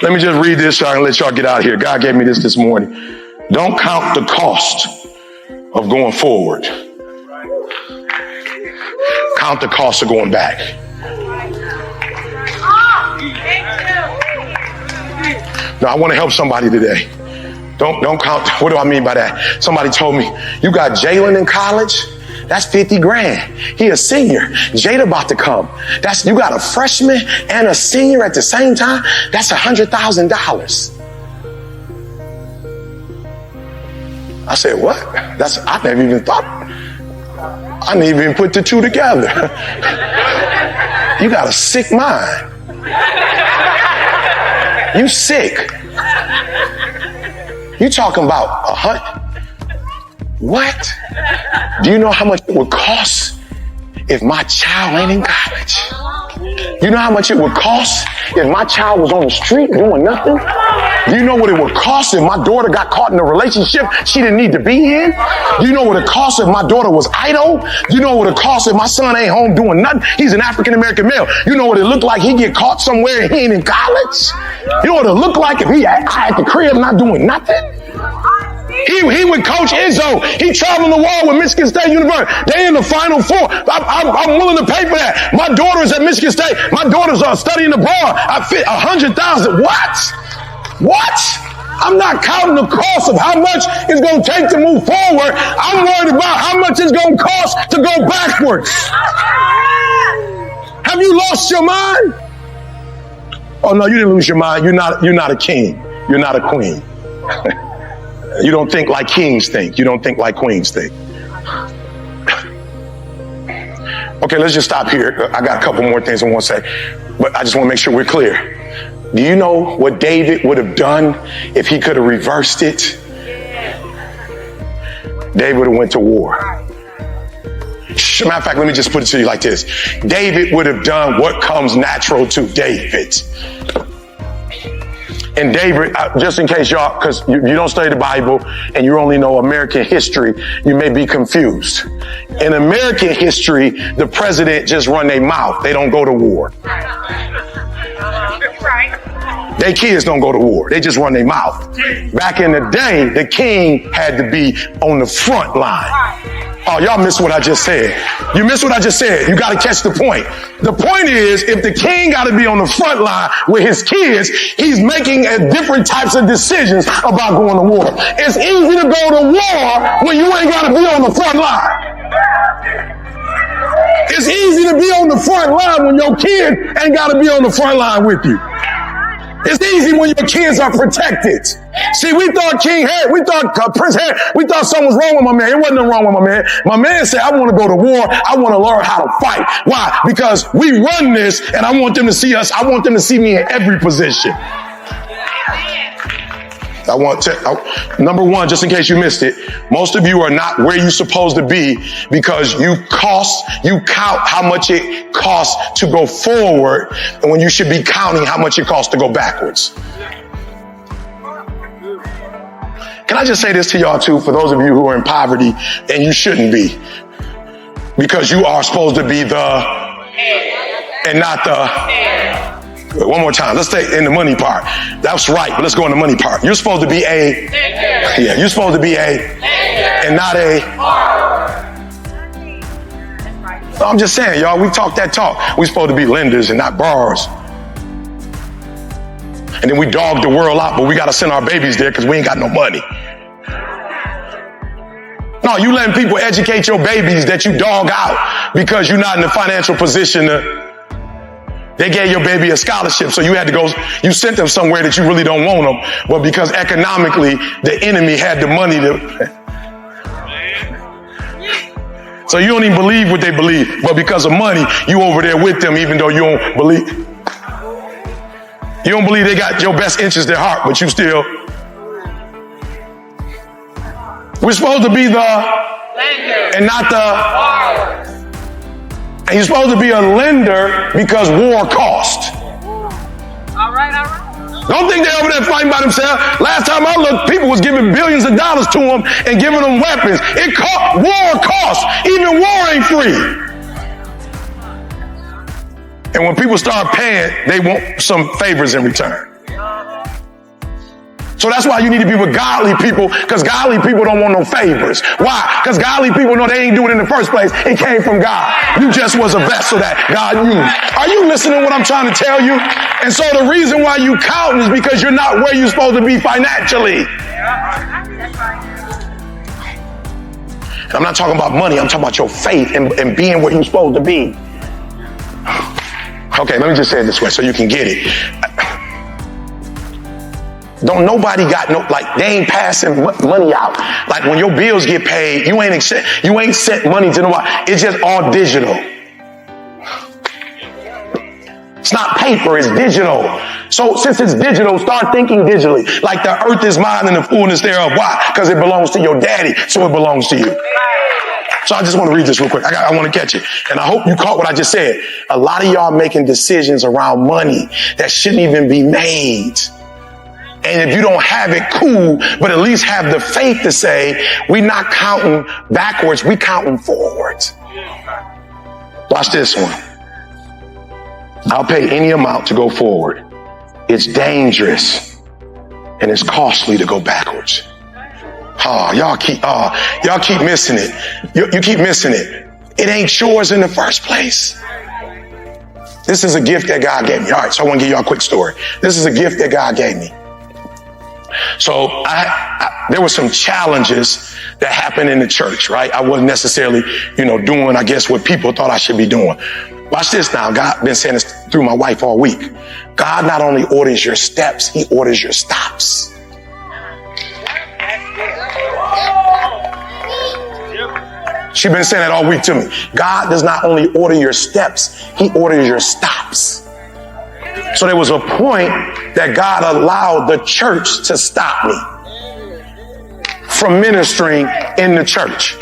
Let me just read this and let y'all get out of here. God gave me this morning. Don't count the cost of going forward. Count the cost of going back. Now, I want to help somebody today. Don't count. What do I mean by that? Somebody told me, you got Jalen in college? That's 50 grand. He a senior. Jada about to come. You got a freshman and a senior at the same time? That's $100,000. I said, what? I never even thought. I didn't even put the two together. You got a sick mind. You sick. You talking about what? Do you know how much it would cost if my child ain't in college? You know how much it would cost if my child was on the street doing nothing? Do you know what it would cost if my daughter got caught in a relationship she didn't need to be in? Do you know what it cost if my daughter was idle? Do you know what it cost if my son ain't home doing nothing? He's an African-American male. You know what it looked like he get caught somewhere and he ain't in college? You know what it looked like if he at the crib not doing nothing? He with Coach Izzo. He traveling the world with Michigan State University. They in the Final Four. I'm willing to pay for that. My daughter is at Michigan State. My daughter's studying abroad. I fit 100,000. What? I'm not counting the cost of how much it's going to take to move forward. I'm worried about how much it's going to cost to go backwards. Have you lost your mind? Oh no, you didn't lose your mind. You're not a king. You're not a queen. You don't think like kings think. You don't think like queens think. Okay, let's just stop here. I got a couple more things I want to say, but I just want to make sure we're clear. Do you know what David would have done if he could have reversed it? David would have went to war. Matter of fact, let me just put it to you like this. David would have done what comes natural to David. And David, just in case y'all, because you don't study the Bible and you only know American history, you may be confused. In American history, the president just run their mouth. They don't go to war. Their kids don't go to war. They just run their mouth. Back in the day, the king had to be on the front line. Oh, y'all missed what I just said. You missed what I just said. You got to catch the point. The point is, if the king got to be on the front line with his kids, he's making different types of decisions about going to war. It's easy to go to war when you ain't got to be on the front line. It's easy to be on the front line when your kid ain't got to be on the front line with you. It's easy when your kids are protected. See, we thought Prince Harry, we thought something was wrong with my man. It wasn't nothing wrong with my man. My man said, I want to go to war. I want to learn how to fight. Why? Because we run this and I want them to see us. I want them to see me in every position. Number one, just in case you missed it, most of you are not where you're supposed to be because you count how much it costs to go forward and when you should be counting how much it costs to go backwards. Can I just say this to y'all too, for those of you who are in poverty, and you shouldn't be, because you are supposed to be the and not the. One more time. Let's stay in the money part. That's right. But let's go in the money part. You're supposed to be you're supposed to be and not a. So I'm just saying, y'all, we talk that talk. We're supposed to be lenders and not borrowers. And then we dog the world out, but we got to send our babies there because we ain't got no money. No, you letting people educate your babies that you dog out because you're not in the financial position to. They gave your baby a scholarship, so you had to go, you sent them somewhere that you really don't want them, but because economically the enemy had the money to. So you don't even believe what they believe, but because of money, you over there with them even though you don't believe. You don't believe they got your best interest at heart, but you still. We're supposed to be the and not the. And you're supposed to be a lender because war costs. All right. Don't think they're over there fighting by themselves. Last time I looked, people was giving billions of dollars to them and giving them weapons. War costs. Even war ain't free. And when people start paying, they want some favors in return. So that's why you need to be with godly people, because godly people don't want no favors. Why? Because godly people know they ain't do it in the first place. It came from God. You just was a vessel that God used. Are you listening to what I'm trying to tell you? And so the reason why you counting is because you're not where you're supposed to be financially. I'm not talking about money. I'm talking about your faith and being where you're supposed to be. Okay, let me just say it this way so you can get it. Don't nobody got no, like, they ain't passing money out. Like when your bills get paid, you ain't sent money to nobody. It's just all digital. It's not paper, it's digital. So since it's digital, start thinking digitally. Like the earth is mine and the fullness thereof. Why? Because it belongs to your daddy, so it belongs to you. So I just want to read this real quick. I want to catch it. And I hope you caught what I just said. A lot of y'all making decisions around money that shouldn't even be made. And if you don't have it, cool, but at least have the faith to say, we're not counting backwards, we counting forwards. Watch this one. I'll pay any amount to go forward. It's dangerous and it's costly to go backwards. Oh, y'all keep missing it. You keep missing it. It ain't yours in the first place. This is a gift that God gave me. All right, so I want to give y'all a quick story. This is a gift that God gave me. So there were some challenges that happened in the church, right? I wasn't necessarily, doing, I guess, what people thought I should be doing. Watch this now. God been saying this through my wife all week. God not only orders your steps, he orders your stops. She's been saying that all week to me. God does not only order your steps, he orders your stops. So there was a point that God allowed the church to stop me from ministering in the church.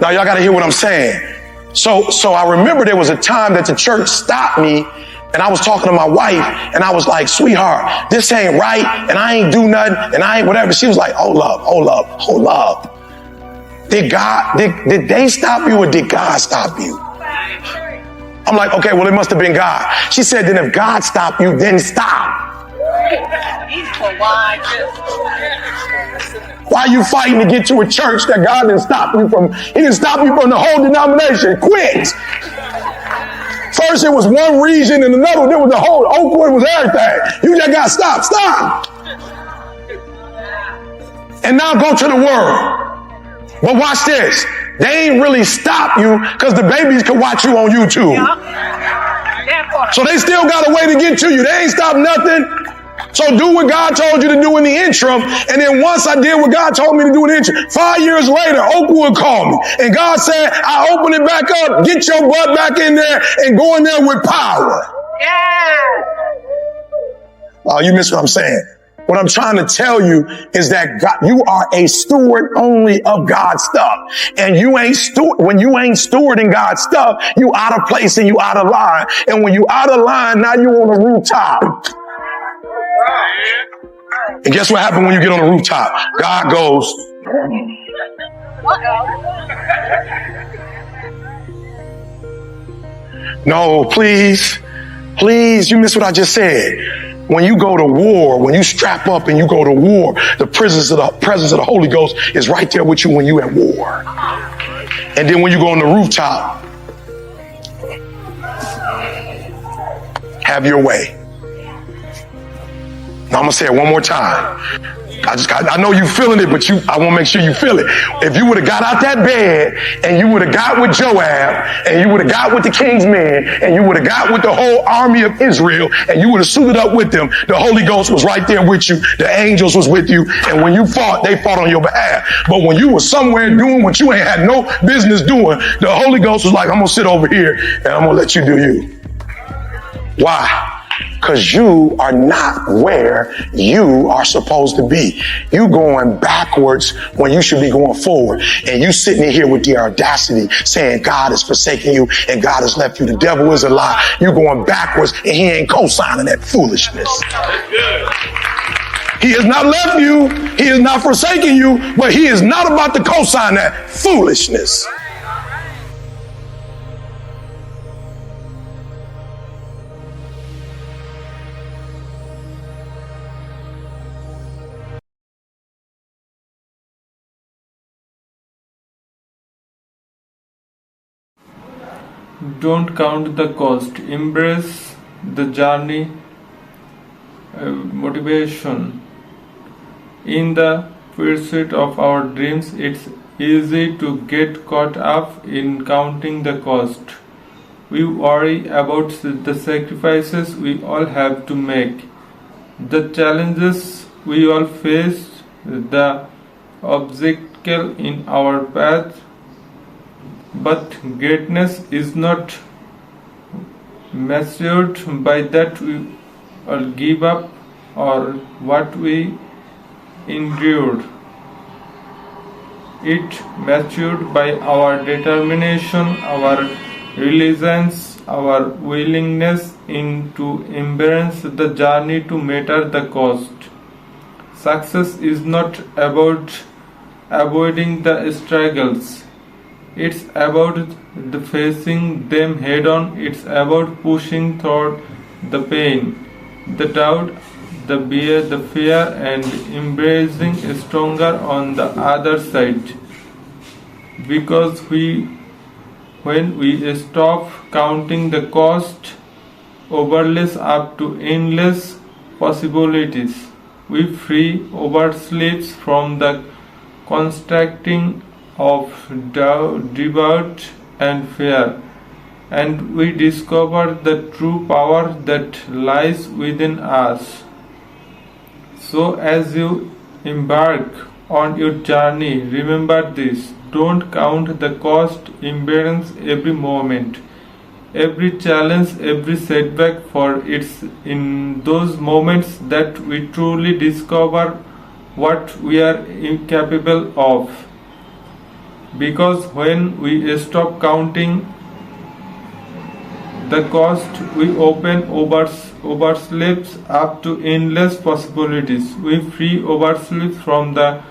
Now y'all got to hear what I'm saying. So I remember there was a time that the church stopped me, and I was talking to my wife, and I was like, sweetheart, this ain't right, and I ain't do nothing, and I ain't whatever. She was like, hold up. Did they stop you, or did God stop you? I'm like, okay, well, it must have been God. She said, then if God stopped you, then stop. Why are you fighting to get to a church that God didn't stop you from? He didn't stop you from the whole denomination. Quit. First it was one region and another. There was the whole Oakwood was everything. You just got to stop. And now go to the world. But watch this. They ain't really stop you because the babies can watch you on YouTube. So they still got a way to get to you. They ain't stop nothing. So do what God told you to do in the interim. And then once I did what God told me to do in the interim, 5 years later, Oakwood called me. And God said, I open it back up, get your butt back in there and go in there with power. Yeah. Oh, you missed what I'm saying. What I'm trying to tell you is that God, you are a steward only of God's stuff. And when you ain't stewarding God's stuff, you out of place and you out of line. And when you out of line, now you on the rooftop. And guess what happened when you get on the rooftop? God goes, no, please, you missed what I just said. When you go to war, when you strap up and you go to war, the presence of the Holy Ghost is right there with you when you at war. And then when you go on the rooftop, have your way. Now I'm going to say it one more time. I know you feeling it, but I want to make sure you feel it. If you would have got out that bed and you would have got with Joab and you would have got with the king's men and you would have got with the whole army of Israel and you would have suited up with them, the Holy Ghost was right there with you. The angels was with you. And when you fought, they fought on your behalf. But when you were somewhere doing what you ain't had no business doing, the Holy Ghost was like, I'm going to sit over here and I'm going to let you do you. Why? Because you are not where you are supposed to be. You going backwards when you should be going forward. And you sitting here with the audacity saying God has forsaken you and God has left you. The devil is a lie. You going backwards and he ain't co-signing that foolishness. He has not left you. He has not forsaken you, but he is not about to co-sign that foolishness. Don't count the cost. Embrace the journey. Motivation. In the pursuit of our dreams, it's easy to get caught up in counting the cost. We worry about the sacrifices we all have to make, the challenges we all face, the obstacle in our path. But greatness is not measured by that we all give up or what we endured. It matured by our determination, our resilience, our willingness to embrace the journey to matter the cost. Success is not about avoiding the struggles. It's about the facing them head on. It's about pushing through the pain, the doubt, the fear, and embracing stronger on the other side. Because when we stop counting the cost, overlays up to endless possibilities. We free ourselves from the constricting of doubt and fear, and we discover the true power that lies within us. So, as you embark on your journey, remember this: don't count the cost, embrace every moment, every challenge, every setback, for it's in those moments that we truly discover what we are incapable of. Because when we stop counting the cost, we open ourselves up to endless possibilities. We free ourselves from the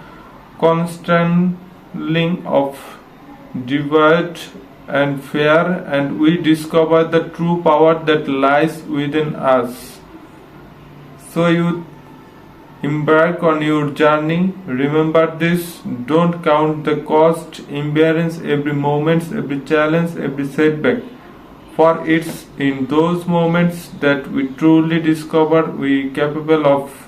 constraining of divide and fear, and we discover the true power that lies within us. So you embark on your journey. Remember this: don't count the cost, embrace every moment, every challenge, every setback. For it's in those moments that we truly discover we are capable of